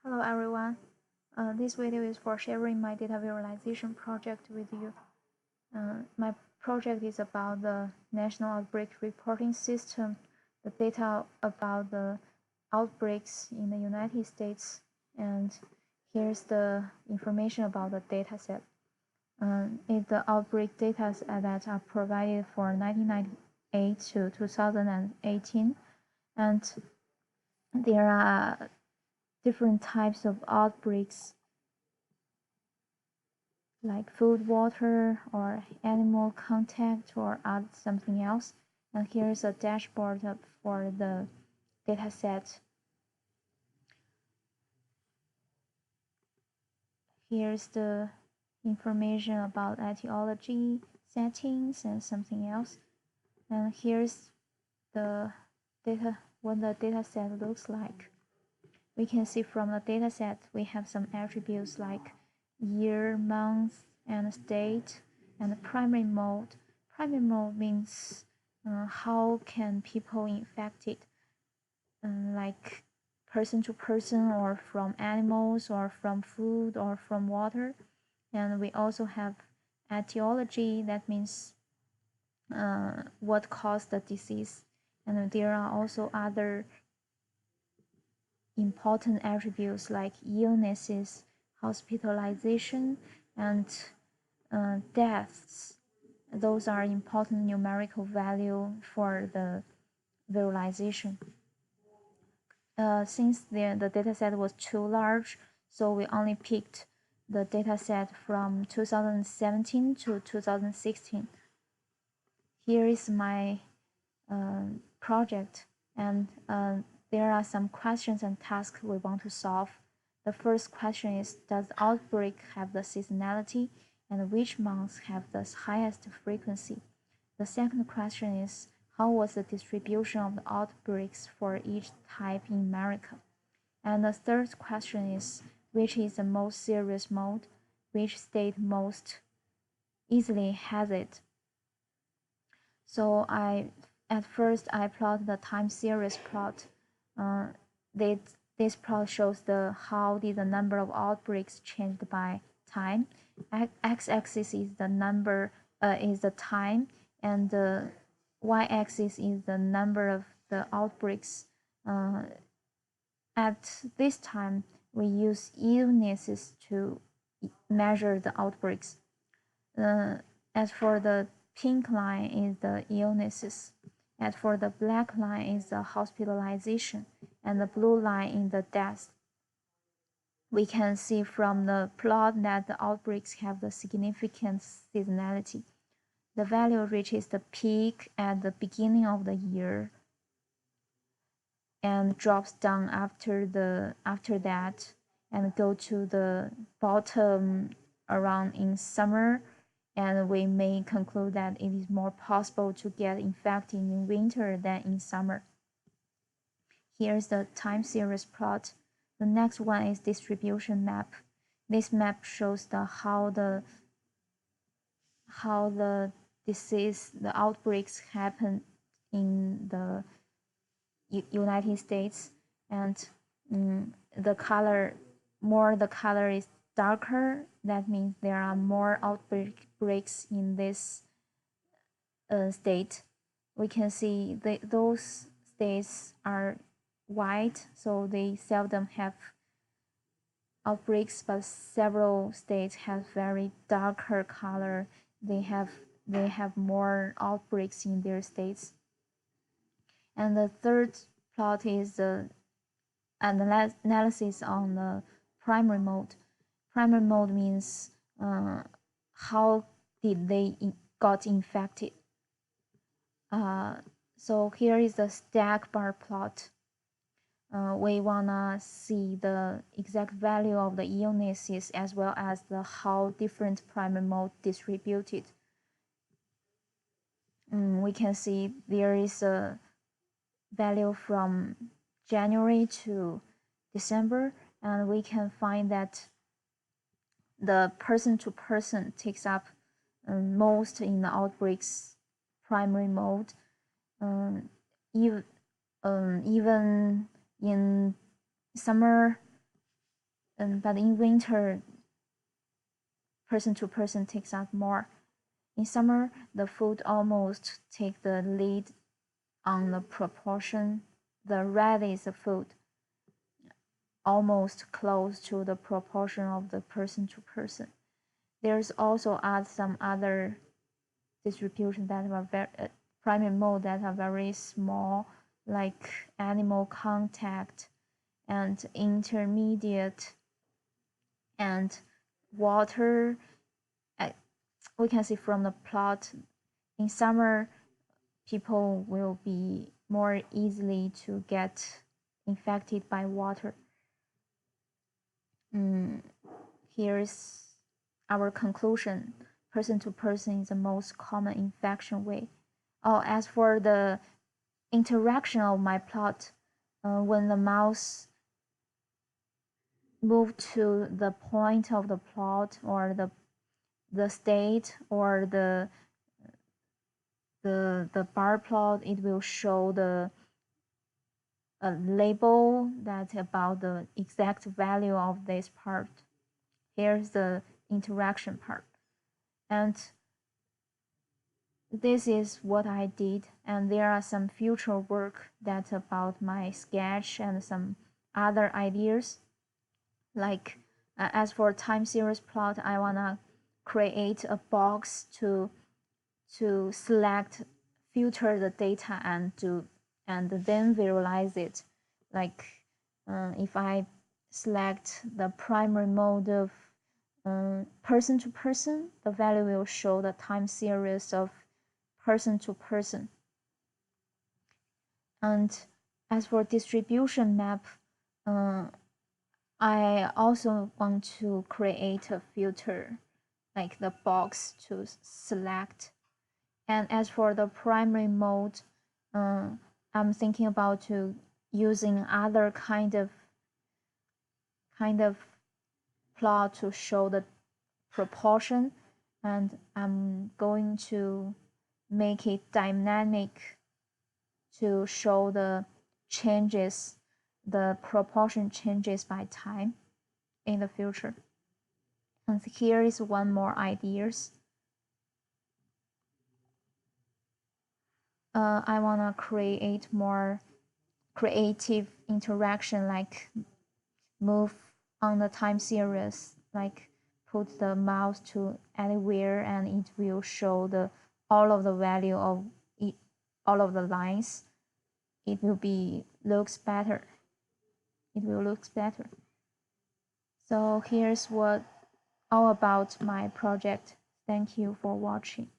Hello everyone. This video is for sharing my data visualization project with you. My project is about the National Outbreak Reporting System, the data about the outbreaks in the United States, and here's the information about the dataset. It's the outbreak data that are provided for 1998 to 2018, and there are different types of outbreaks like food, water, or animal contact, or something else. And here's a dashboard for the dataset. Here's the information about etiology, settings, and something else. And here's the data, what the dataset looks like. We can see from the dataset we have some attributes like year, month, and state, and primary mode. Primary mode means how can people infected, like person to person, or from animals, or from food, or from water. And we also have etiology, that means what caused the disease. And there are also other important attributes like illnesses, hospitalization, and deaths. Those are important numerical value for the visualization. Since the dataset was too large, so we only picked the dataset from 2017 to 2016. Here is my project, and there are some questions and tasks we want to solve. The first question is, does the outbreak have the seasonality, and which months have the highest frequency? The second question is, how was the distribution of the outbreaks for each type in America? And the third question is, which is the most serious mode? Which state most easily has it? So at first I plot the time series plot. This plot shows how did the number of outbreaks changed by time. X-axis is the number is the time, and the y-axis is the number of the outbreaks. At this time, we use illnesses to measure the outbreaks. As for the pink line is the illnesses. As for the black line is the hospitalization, and the blue line is the death. We can see from the plot that the outbreaks have the significant seasonality. The value reaches the peak at the beginning of the year and drops down after that, and go to the bottom around in summer, and we may conclude that it is more possible to get infected in winter than in summer. Here's the time series plot. The next one is distribution map. This map shows how the disease, the outbreaks happen in the United States, and the color is darker, that means there are more outbreaks in this state. We can see those states are white, so they seldom have outbreaks, but several states have very darker color. They have more outbreaks in their states. And the third plot is the analysis on the primary mode. Primary mode means how did they got infected. So here is the stack bar plot. We wanna see the exact value of the illnesses as well as how different primary mode distributed. We can see there is a value from January to December, and we can find that the person to person takes up most in the outbreaks primary mode. Even in summer, but in winter, person to person takes up more. In summer, the food almost take the lead on the proportion. The red is the food, almost close to the proportion of the person to person. There's also some other distribution that are very primary mode that are very small, like animal contact and intermediate and water. We can see from the plot, in summer, people will be more easily to get infected by water. Here's our conclusion. Person to person is the most common infection way. As for the interaction of my plot, when the mouse move to the point of the plot or the state or the bar plot, it will show the a label that about the exact value of this part. Here's the interaction part. And this is what I did. And there are some future work that about my sketch and some other ideas. Like as for time series plot, I wanna create a box to select, filter the data and then visualize it. Like if I select the primary mode of person to person, the value will show the time series of person to person. And as for distribution map, I also want to create a filter, like the box to select. And as for the primary mode, I'm thinking about using other kind of plot to show the proportion, and I'm going to make it dynamic to show the changes, the proportion changes by time in the future. And here is one more ideas. I want to create more creative interaction, like move on the time series, like put the mouse to anywhere and it will show all of the value of it, all of the lines. It will looks better. It will look better. So here's what all about my project. Thank you for watching.